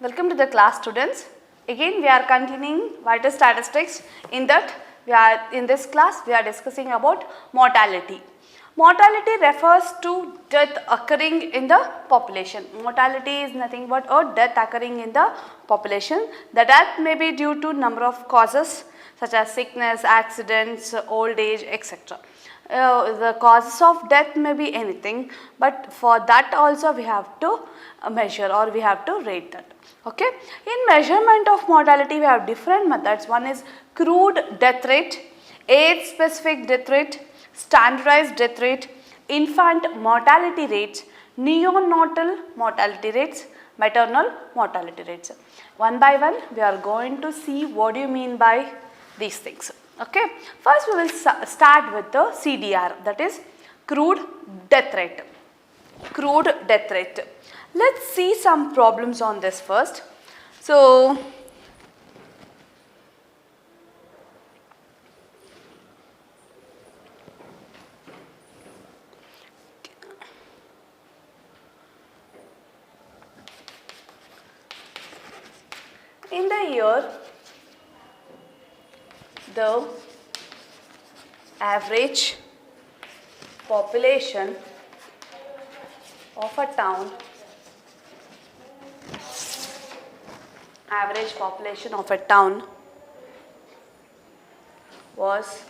Welcome to the class, students. Again we are continuing vital statistics. In this class we are discussing about mortality. Mortality refers to death occurring in the population. Mortality is nothing but a death occurring in the population. The death may be due to number of causes such as sickness, accidents, old age, etc. The causes of death may be anything, but for that also we have to measure or we have to rate that. Okay. In measurement of mortality we have different methods. One is crude death rate, age specific death rate, standardized death rate, infant mortality rates, neonatal mortality rates, maternal mortality rates. One by one we are going to see what do you mean by these things. Okay. First we will start with the CDR, that is crude death rate. Crude death rate. Let's see some problems on this first. So, in the year, the average population of a town was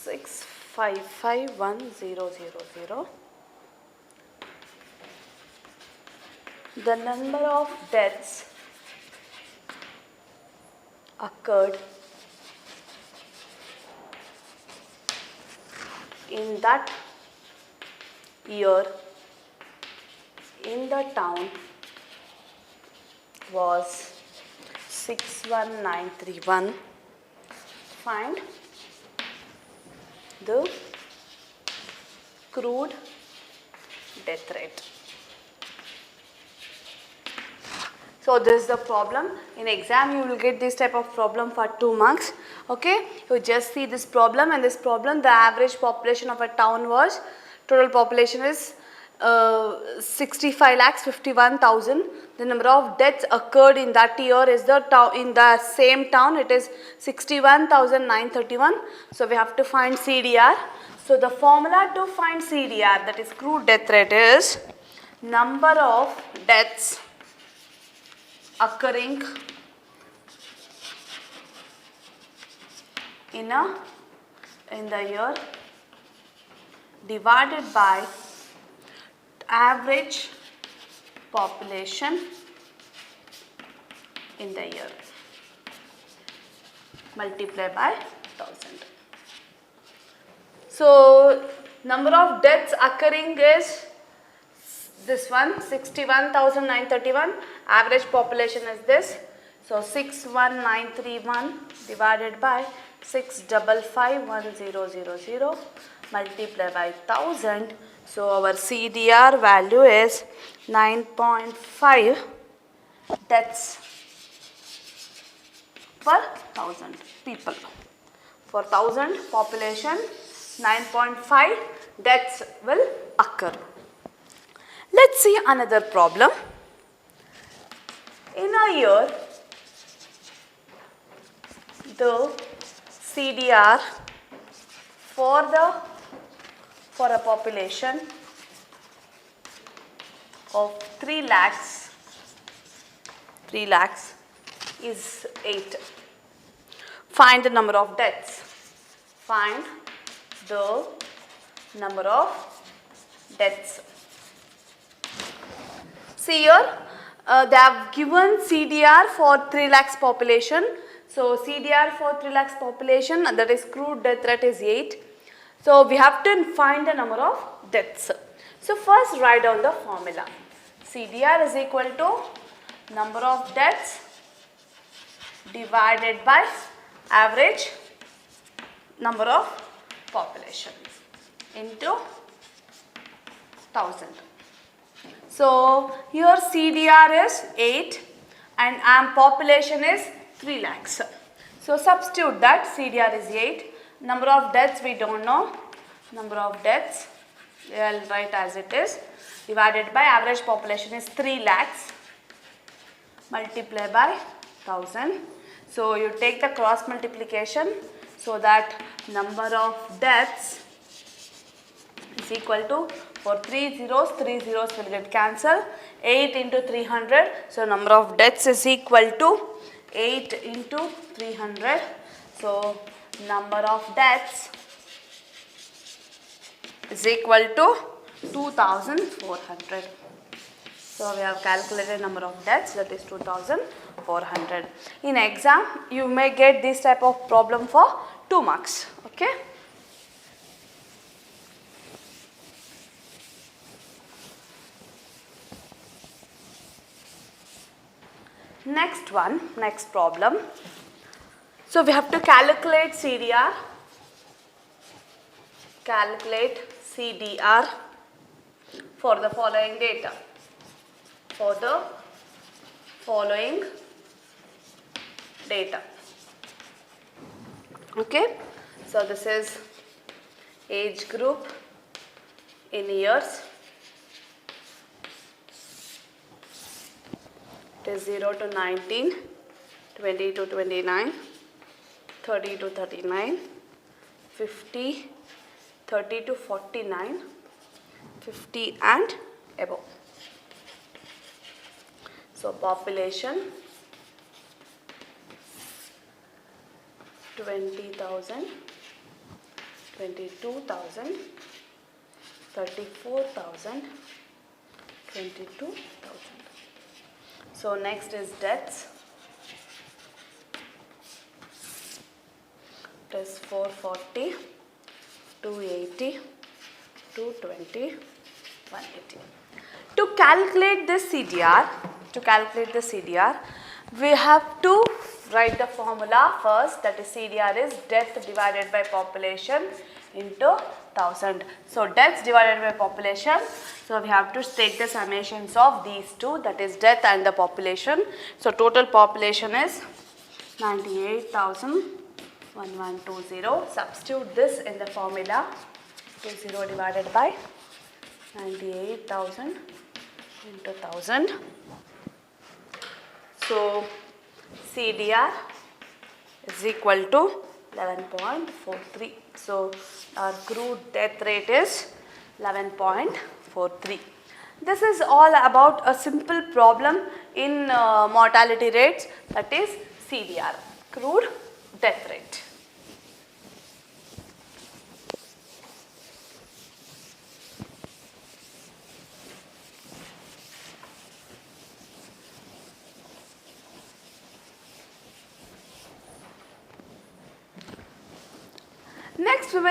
6551000. The number of deaths occurred in that year in the town was 61931. Find the crude death rate. So this is the problem. In exam you will get this type of problem for 2 marks. Okay, you just see this problem, and this problem the average population of a town was, total population is 65,51,000. The number of deaths occurred in that year is in the same town, it is 61,931. So we have to find CDR. So the formula to find CDR, that is crude death rate, is number of deaths occurring in the year divided by average population in the year, multiply by 1000. So number of deaths occurring is this one, 61,931. Average population is this. So 61931 divided by 6551000 multiply by 1000. So our CDR value is 9.5 deaths per 1000 people. For 1000 population, 9.5 deaths will occur. Let's see another problem. In a year, the CDR for a population of 3 lakhs is 8. Find the number of deaths. Find the number of deaths. See here, they have given CDR for 3 lakhs population. So CDR for 3 lakhs population, that is crude death rate, is 8. So we have to find the number of deaths. So first write down the formula. CDR is equal to number of deaths divided by average number of population into 1000. So here CDR is 8 and population is 3 lakhs. So substitute that. CDR is 8. Number of deaths we don't know. Number of deaths I will write as it is. divided by average population is 3 lakhs, multiply by 1000. So you take the cross multiplication, so that number of deaths is equal to, for 3 zeros will get cancelled, 8 into 300. So number of deaths is equal to 8 into 300. So number of deaths is equal to 2400. So we have calculated number of deaths, that is 2400. In exam you may get this type of problem for 2 marks. Okay. Next problem. So we have to calculate CDR. Calculate CDR for the following data. For the following data. Okay. So this is age group in years. It is 0 to 19, 20 to 29, 30 to 39, 50, 30 to 49, 50 and above. So population 20,000, 22,000, 34,000, 22,000. So next is deaths. It is 440, 280, 220, 180. To calculate this CDR, we have to write the formula first, that is CDR is death divided by population into 1000. So deaths divided by population, so we have to take the summations of these two, that is death and the population. So total population is 98,1120. Substitute this in the formula, 20 divided by 98,000 into 1000. So CDR is equal to 11.43. So our crude death rate is 11.43. This is all about a simple problem in mortality rates, that is CDR, crude death rate. Next we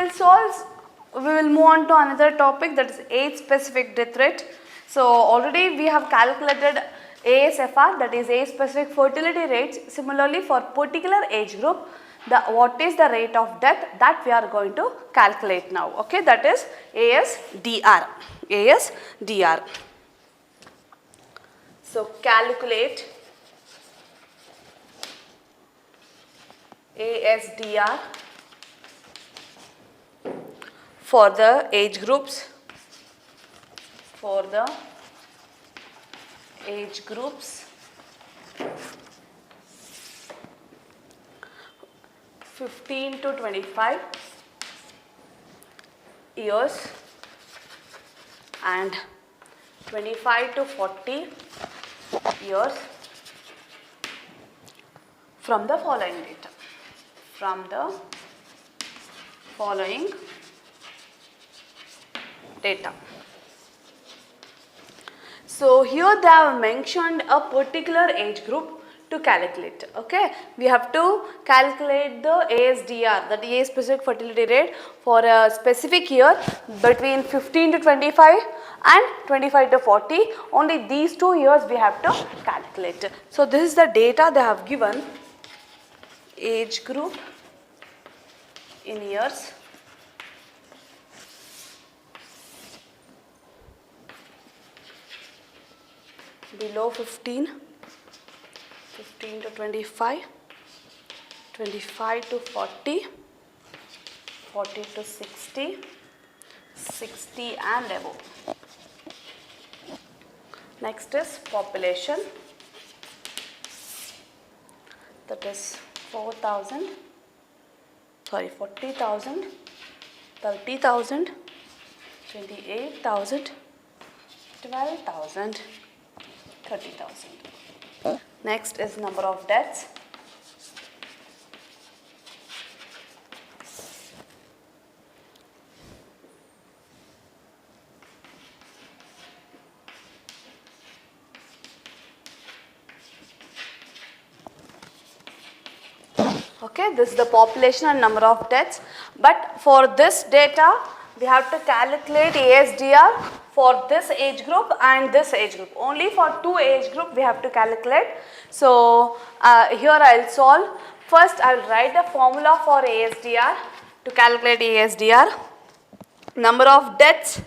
will move on to another topic, that is age specific death rate. So already we have calculated ASFR, that is age specific fertility rates. Similarly for particular age group, what is the rate of death, that we are going to calculate now. Okay, that is ASDR. So calculate ASDR for the age groups, 15 to 25 years and 25 to 40 years from the following data. So here they have mentioned a particular age group to calculate. Okay, we have to calculate the ASDR, that age specific fertility rate, for a specific year between 15 to 25 and 25 to 40. Only these 2 years we have to calculate. So this is the data they have given. Age group in years, below 15 to 25, 25 to 40, 40 to 60, 60 and above. Next is population, that is 40,000, 30,000, 28,000, 12,000, 30,000. Next is number of deaths. Okay, this is the population and number of deaths. But for this data, we have to calculate ASDR for this age group and this age group. Only for two age group we have to calculate. So here I will solve. First I will write a formula for ASDR to calculate ASDR. Number of deaths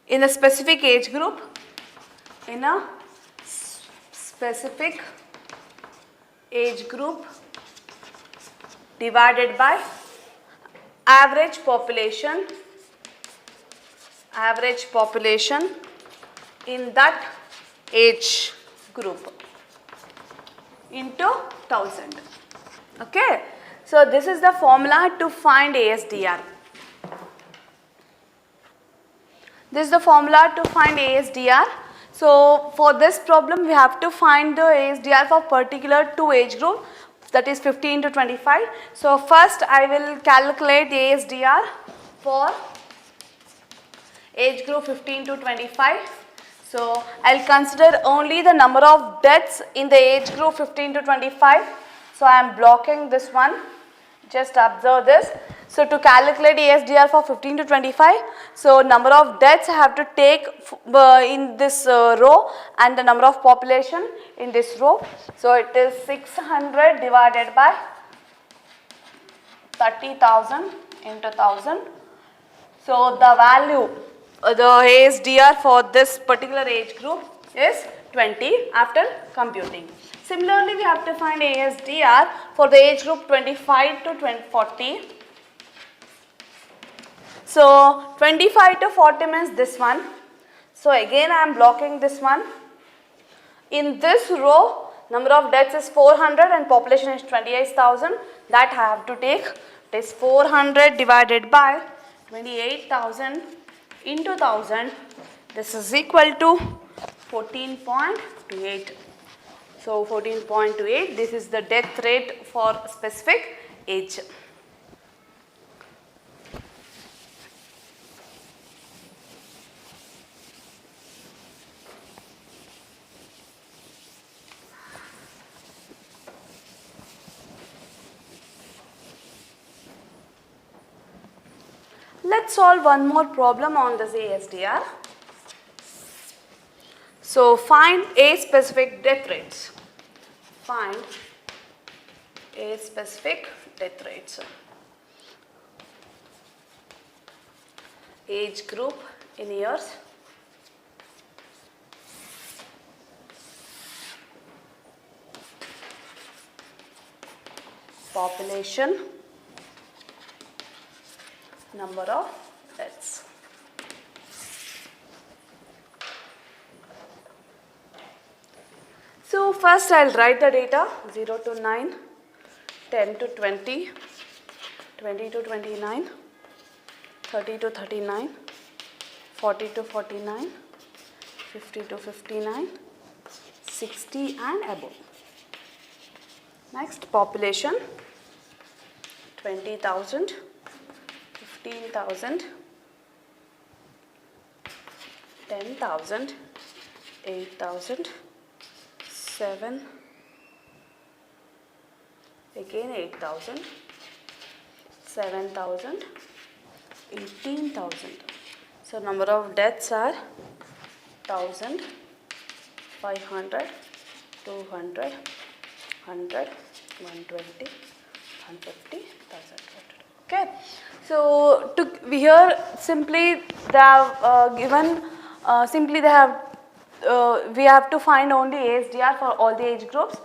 in a specific age group, divided by average population in that age group into 1000. Okay, so this is the formula to find ASDR. This is the formula to find ASDR. So for this problem we have to find the ASDR for particular two age group, that is 15 to 25. So first I will calculate the ASDR for age group 15 to 25. So I will consider only the number of deaths in the age group 15 to 25. So I am blocking this one. Just observe this. So to calculate ASDR for 15 to 25, so number of deaths I have to take in this row and the number of population in this row. So it is 600 divided by 30,000 into 1000. So the value, the ASDR for this particular age group is 20 after computing. Similarly, we have to find ASDR for the age group 25 to 40. So 25 to 40 means this one. So again I am blocking this one. In this row, number of deaths is 400 and population is 28,000. That I have to take. It is 400 divided by 28,000 into 1000. This is equal to 14.28. So 14.28, this is the death rate for specific age. Let's solve one more problem on this ASDR. So find age specific death rates. Find age specific death rates. Age group in years. Population. Number of deaths. So first I will write the data 0 to 9, 10 to 20, 20 to 29, 30 to 39, 40 to 49, 50 to 59, 60 and above. Next, population 20,000, 15,000, 10,000, 8,000, 7, again 8,000, 7,000, 18,000. So number of deaths are 1,000, 500, 200, 100, 120, 150, 1,000. Okay. So here simply they have given we have to find only ASDR for all the age groups.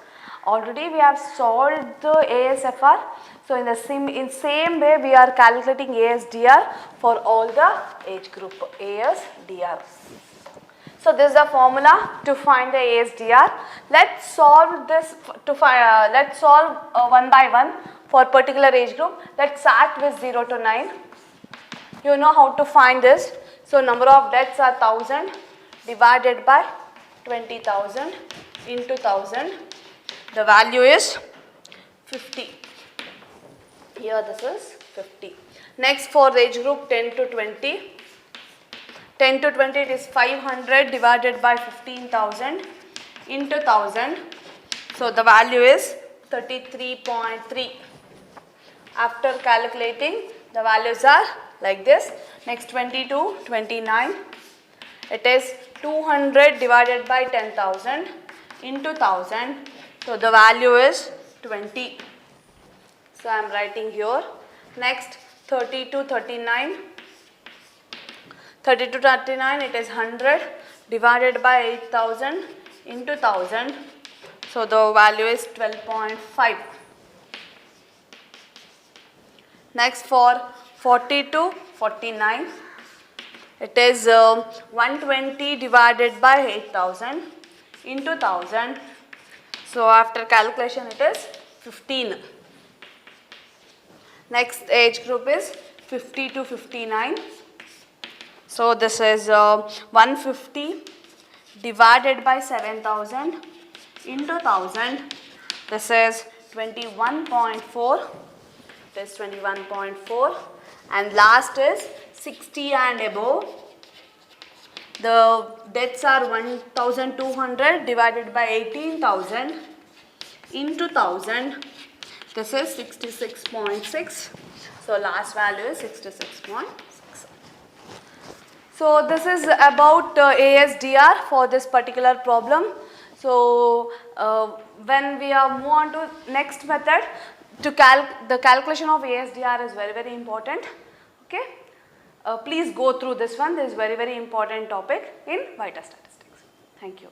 Already we have solved the ASFR So in the same way we are calculating ASDR for all the age group, ASDR. So this is the formula to find the ASDR. Let's solve this let's solve one by one for particular age group. Let's start with 0 to 9. You know how to find this. So number of deaths are 1000 divided by 20,000 into 1000. The value is 50. Here this is 50. Next for the age group 10 to 20. 10 to 20 it is 500 divided by 15,000 into 1000. So the value is 33.3. After calculating, the values are like this. Next 20 to 29. It is 200 divided by 10,000 into 1000. So the value is 20. So I am writing here. Next 30 to 39. 30 to 39 it is 100 divided by 8,000 into 1000. So the value is 12.5. Next for 40 to 49. It is 120 divided by 8,000 into 1000. So after calculation it is 15. Next age group is 50 to 59. So this is 150 divided by 7,000 into 1000. This is 21.4. It is 21.4. And last is 60 and above. The deaths are 1,200 divided by 18,000 into 1000. This is 66.6. So last value is 66.6. So this is about ASDR for this particular problem. So when we are move on to next method, the calculation of ASDR is very important. Okay, please go through this one. This is very important topic in Vita Statistics. Thank you.